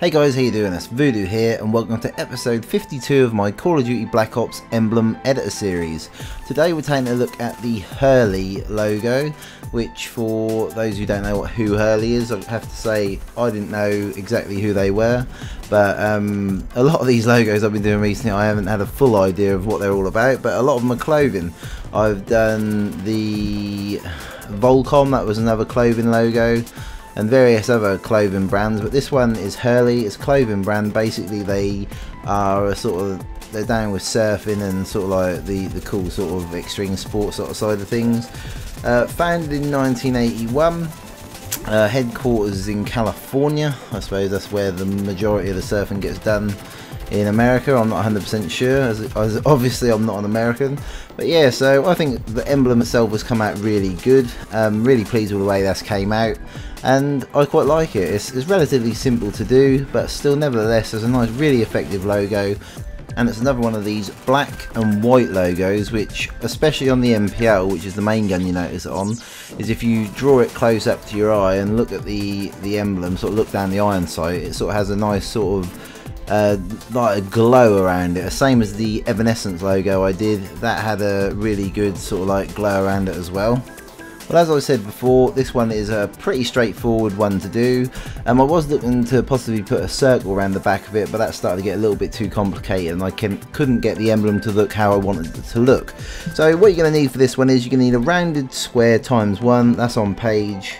Hey guys, how you doing? It's Voodoo here and welcome to episode 52 of my Call of Duty Black Ops Emblem Editor series. Today we're taking a look at the Hurley logo, which for those who don't know who Hurley is, I have to say I didn't know exactly who they were, but a lot of these logos I've been doing recently I haven't had a full idea of what they're all about, but a lot of them are clothing. I've done the Volcom, that was another clothing logo, and various other clothing brands, but this one is Hurley. It's a clothing brand. Basically they are a sort of, they're down with surfing and sort of like the cool sort of extreme sports sort of side of things. Founded in 1981, headquarters in California. I suppose that's where the majority of the surfing gets done in America. I'm not 100% sure, as obviously I'm not an American, but yeah, so I think the emblem itself has come out really good. Really pleased with the way that's came out, and I quite like it. It's relatively simple to do, but still nevertheless there's a nice, really effective logo. And it's another one of these black and white logos, which especially on the MPL, which is the main gun you notice it on, is if you draw it close up to your eye and look at the emblem, sort of look down the iron sight, it sort of has a nice sort of like a glow around it, same as the Evanescence logo I did. That had a really good sort of like glow around it as well. Well, as I said before, this one is a pretty straightforward one to do. I was looking to possibly put a circle around the back of it, but that started to get a little bit too complicated and I couldn't get the emblem to look how I wanted it to look. So what you're going to need for this one is you're going to need a rounded square ×1. That's on page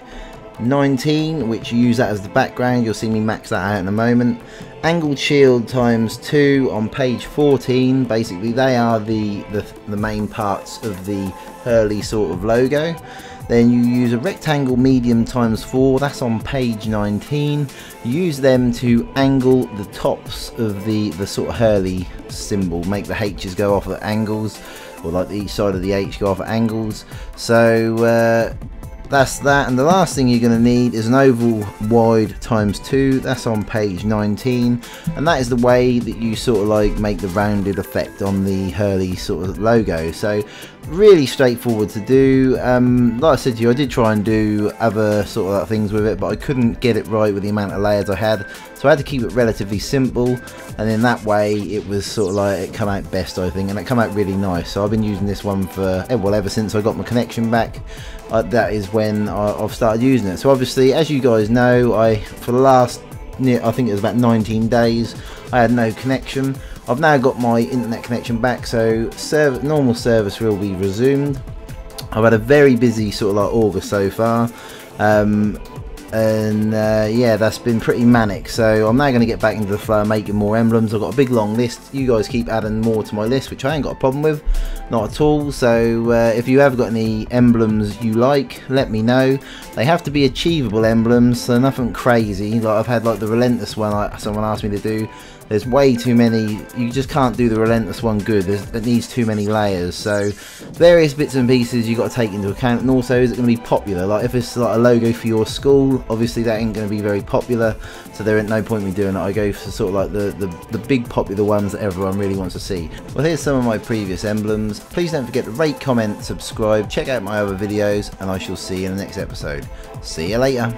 19, which you use that as the background. You'll see me max that out in a moment. Angled shield ×2 on page 14. Basically they are the main parts of the Hurley sort of logo. Then you use a rectangle medium ×4, that's on page 19. You use them to angle the tops of the sort of Hurley symbol, make the H's go off at angles, or like each side of the H go off at angles. So that's that. And the last thing you're going to need is an oval wide ×2, that's on page 19, and that is the way that you sort of like make the rounded effect on the Hurley sort of logo. So really straightforward to do. Like I said to you, I did try and do other sort of like things with it, but I couldn't get it right with the amount of layers I had, so I had to keep it relatively simple, and in that way it was sort of like it come out best, I think, and it come out really nice. So I've been using this one for ever since I got my connection back. That is when I've started using it. So obviously, as you guys know, for the last, I think it was about 19 days, I had no connection. I've now got my internet connection back, so normal service will be resumed. I've had a very busy sort of like August so far, yeah, that's been pretty manic. So I'm now going to get back into the flow of making more emblems. I've got a big long list. You guys keep adding more to my list, which I ain't got a problem with, not at all. So if you have got any emblems you like, let me know. They have to be achievable emblems, so nothing crazy. Like I've had like the Relentless one, someone asked me to do. There's way too many, you just can't do the Relentless one good. It needs too many layers. So various bits and pieces you got to take into account. And also, is it going to be popular? Like if it's like a logo for your school, obviously that ain't going to be very popular, so there ain't no point in me doing it. I go for sort of like the big popular ones that everyone really wants to see. Well, here's some of my previous emblems. Please don't forget to rate, comment, subscribe, check out my other videos, and I shall see you in the next episode. See you later.